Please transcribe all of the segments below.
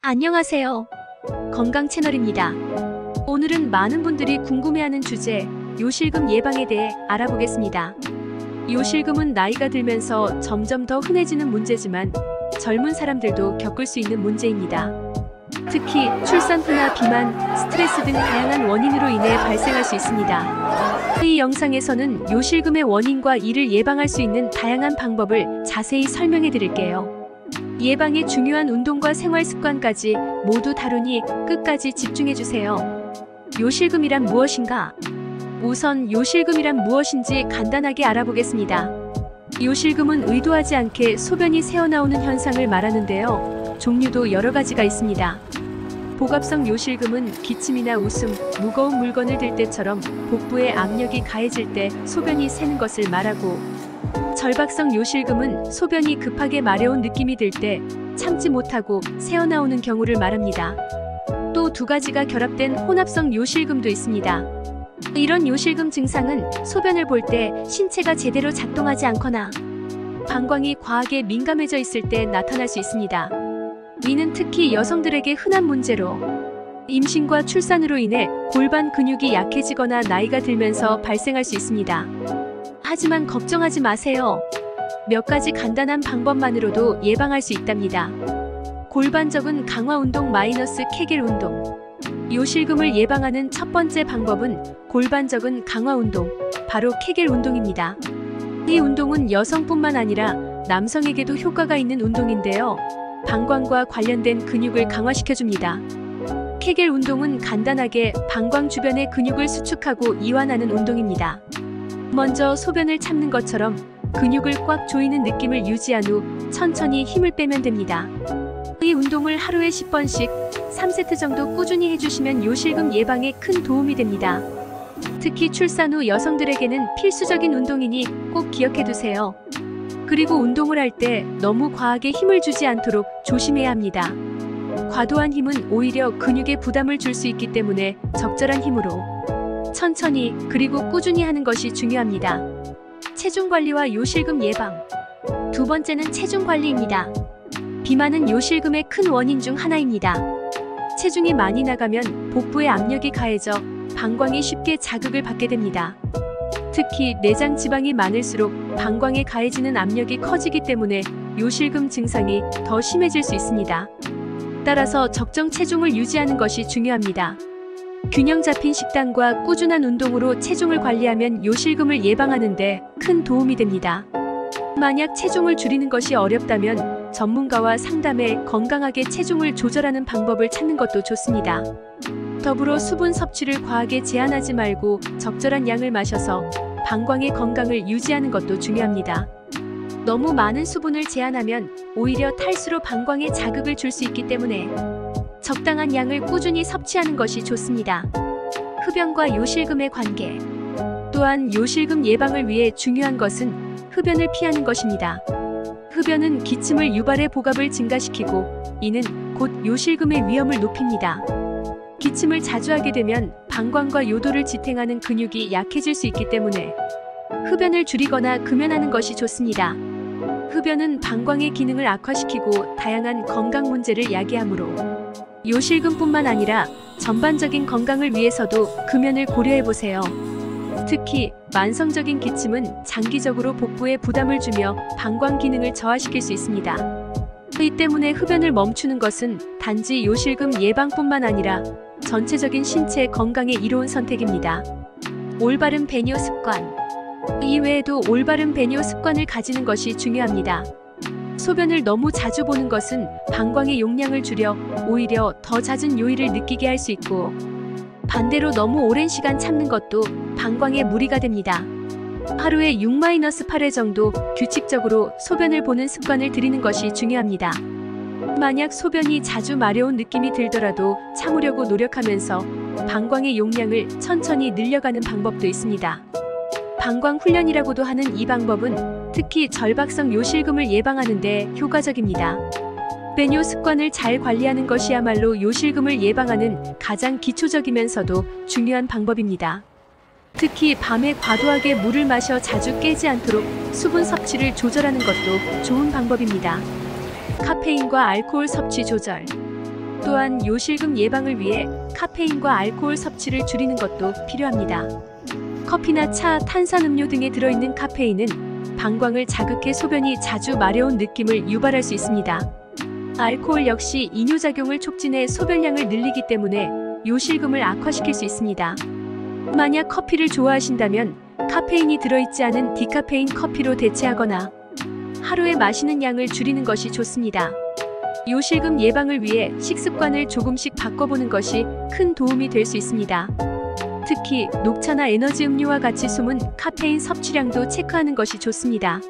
안녕하세요. 건강 채널입니다. 오늘은 많은 분들이 궁금해하는 주제, 요실금 예방에 대해 알아보겠습니다. 요실금은 나이가 들면서 점점 더 흔해지는 문제지만 젊은 사람들도 겪을 수 있는 문제입니다. 특히 출산 후나 비만, 스트레스 등 다양한 원인으로 인해 발생할 수 있습니다. 이 영상에서는 요실금의 원인과 이를 예방할 수 있는 다양한 방법을 자세히 설명해 드릴게요. 예방에 중요한 운동과 생활 습관까지 모두 다루니 끝까지 집중해주세요. 요실금이란 무엇인가? 우선 요실금이란 무엇인지 간단하게 알아보겠습니다. 요실금은 의도하지 않게 소변이 새어나오는 현상을 말하는데요. 종류도 여러 가지가 있습니다. 복압성 요실금은 기침이나 웃음, 무거운 물건을 들 때처럼 복부에 압력이 가해질 때 소변이 새는 것을 말하고, 절박성 요실금은 소변이 급하게 마려운 느낌이 들 때 참지 못하고 새어나오는 경우를 말합니다. 또 두 가지가 결합된 혼합성 요실금도 있습니다. 이런 요실금 증상은 소변을 볼 때 신체가 제대로 작동하지 않거나 방광이 과하게 민감해져 있을 때 나타날 수 있습니다. 이는 특히 여성들에게 흔한 문제로 임신과 출산으로 인해 골반 근육이 약해지거나 나이가 들면서 발생할 수 있습니다. 하지만 걱정하지 마세요. 몇 가지 간단한 방법만으로도 예방할 수 있답니다. 골반적은 강화 운동 - 케겔 운동. 요실금을 예방하는 첫 번째 방법은 골반적은 강화 운동, 바로 케겔 운동입니다. 이 운동은 여성뿐만 아니라 남성에게도 효과가 있는 운동인데요. 방광과 관련된 근육을 강화시켜줍니다. 케겔 운동은 간단하게 방광 주변의 근육을 수축하고 이완하는 운동입니다. 먼저 소변을 참는 것처럼 근육을 꽉 조이는 느낌을 유지한 후 천천히 힘을 빼면 됩니다. 이 운동을 하루에 10번씩 3세트 정도 꾸준히 해주시면 요실금 예방에 큰 도움이 됩니다. 특히 출산 후 여성들에게는 필수적인 운동이니 꼭 기억해두세요. 그리고 운동을 할 때 너무 과하게 힘을 주지 않도록 조심해야 합니다. 과도한 힘은 오히려 근육에 부담을 줄 수 있기 때문에 적절한 힘으로 천천히 그리고 꾸준히 하는 것이 중요합니다. 체중 관리와 요실금 예방. 두 번째는 체중 관리입니다. 비만은 요실금의 큰 원인 중 하나입니다. 체중이 많이 나가면 복부에 압력이 가해져 방광이 쉽게 자극을 받게 됩니다. 특히 내장 지방이 많을수록 방광에 가해지는 압력이 커지기 때문에 요실금 증상이 더 심해질 수 있습니다. 따라서 적정 체중을 유지하는 것이 중요합니다. 균형 잡힌 식단과 꾸준한 운동으로 체중을 관리하면 요실금을 예방하는 데 큰 도움이 됩니다. 만약 체중을 줄이는 것이 어렵다면 전문가와 상담해 건강하게 체중을 조절하는 방법을 찾는 것도 좋습니다. 더불어 수분 섭취를 과하게 제한하지 말고 적절한 양을 마셔서 방광의 건강을 유지하는 것도 중요합니다. 너무 많은 수분을 제한하면 오히려 탈수로 방광에 자극을 줄 수 있기 때문에 적당한 양을 꾸준히 섭취하는 것이 좋습니다. 흡연과 요실금의 관계. 또한 요실금 예방을 위해 중요한 것은 흡연을 피하는 것입니다. 흡연은 기침을 유발해 복압을 증가시키고 이는 곧 요실금의 위험을 높입니다. 기침을 자주 하게 되면 방광과 요도를 지탱하는 근육이 약해질 수 있기 때문에 흡연을 줄이거나 금연하는 것이 좋습니다. 흡연은 방광의 기능을 악화시키고 다양한 건강 문제를 야기하므로 요실금뿐만 아니라 전반적인 건강을 위해서도 금연을 고려해보세요. 특히 만성적인 기침은 장기적으로 복부에 부담을 주며 방광 기능을 저하시킬 수 있습니다. 이 때문에 흡연을 멈추는 것은 단지 요실금 예방뿐만 아니라 전체적인 신체 건강에 이로운 선택입니다. 올바른 배뇨 습관. 이외에도 올바른 배뇨 습관을 가지는 것이 중요합니다. 소변을 너무 자주 보는 것은 방광의 용량을 줄여 오히려 더 잦은 요일을 느끼게 할 수 있고, 반대로 너무 오랜 시간 참는 것도 방광에 무리가 됩니다. 하루에 6-8회 정도 규칙적으로 소변을 보는 습관을 들이는 것이 중요합니다. 만약 소변이 자주 마려운 느낌이 들더라도 참으려고 노력하면서 방광의 용량을 천천히 늘려가는 방법도 있습니다. 방광 훈련이라고도 하는 이 방법은 특히 절박성 요실금을 예방하는 데 효과적입니다. 배뇨 습관을 잘 관리하는 것이야말로 요실금을 예방하는 가장 기초적이면서도 중요한 방법입니다. 특히 밤에 과도하게 물을 마셔 자주 깨지 않도록 수분 섭취를 조절하는 것도 좋은 방법입니다. 카페인과 알코올 섭취 조절. 또한 요실금 예방을 위해 카페인과 알코올 섭취를 줄이는 것도 필요합니다. 커피나 차, 탄산음료 등에 들어있는 카페인은 방광을 자극해 소변이 자주 마려운 느낌을 유발할 수 있습니다. 알코올 역시 이뇨작용을 촉진해 소변량을 늘리기 때문에 요실금을 악화시킬 수 있습니다. 만약 커피를 좋아하신다면 카페인이 들어있지 않은 디카페인 커피로 대체하거나 하루에 마시는 양을 줄이는 것이 좋습니다. 요실금 예방을 위해 식습관을 조금씩 바꿔보는 것이 큰 도움이 될 수 있습니다. 특히 녹차나 에너지 음료와 같이 숨은 카페인 섭취량도 체크하는 것이 좋습니다.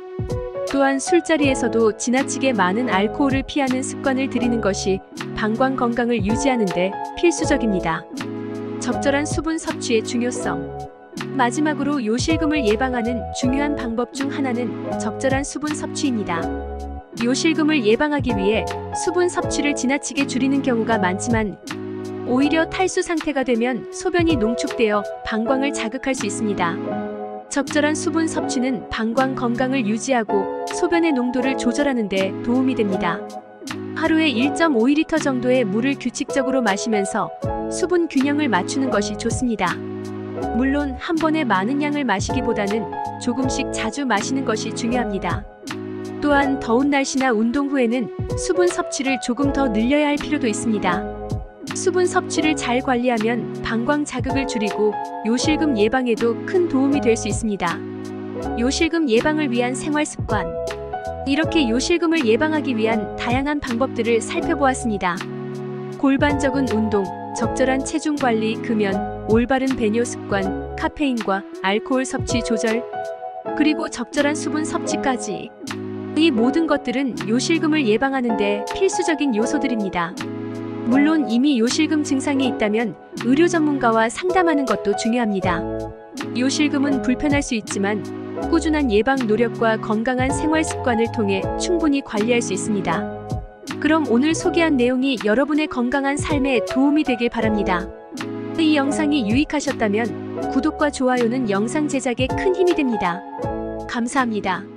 또한 술자리에서도 지나치게 많은 알코올을 피하는 습관을 들이는 것이 방광 건강을 유지하는 데 필수적입니다. 적절한 수분 섭취의 중요성. 마지막으로 요실금을 예방하는 중요한 방법 중 하나는 적절한 수분 섭취입니다. 요실금을 예방하기 위해 수분 섭취를 지나치게 줄이는 경우가 많지만 오히려 탈수 상태가 되면 소변이 농축되어 방광을 자극할 수 있습니다. 적절한 수분 섭취는 방광 건강을 유지하고 소변의 농도를 조절하는 데 도움이 됩니다. 하루에 1.5리터 정도의 물을 규칙적으로 마시면서 수분 균형을 맞추는 것이 좋습니다. 물론 한 번에 많은 양을 마시기보다는 조금씩 자주 마시는 것이 중요합니다. 또한 더운 날씨나 운동 후에는 수분 섭취를 조금 더 늘려야 할 필요도 있습니다. 수분 섭취를 잘 관리하면 방광 자극을 줄이고 요실금 예방에도 큰 도움이 될 수 있습니다. 요실금 예방을 위한 생활 습관. 이렇게 요실금을 예방하기 위한 다양한 방법들을 살펴보았습니다. 골반적인 운동, 적절한 체중 관리, 금연, 올바른 배뇨 습관, 카페인과 알코올 섭취 조절, 그리고 적절한 수분 섭취까지. 이 모든 것들은 요실금을 예방하는 데 필수적인 요소들입니다. 물론 이미 요실금 증상이 있다면 의료 전문가와 상담하는 것도 중요합니다. 요실금은 불편할 수 있지만 꾸준한 예방 노력과 건강한 생활 습관을 통해 충분히 관리할 수 있습니다. 그럼 오늘 소개한 내용이 여러분의 건강한 삶에 도움이 되길 바랍니다. 이 영상이 유익하셨다면 구독과 좋아요는 영상 제작에 큰 힘이 됩니다. 감사합니다.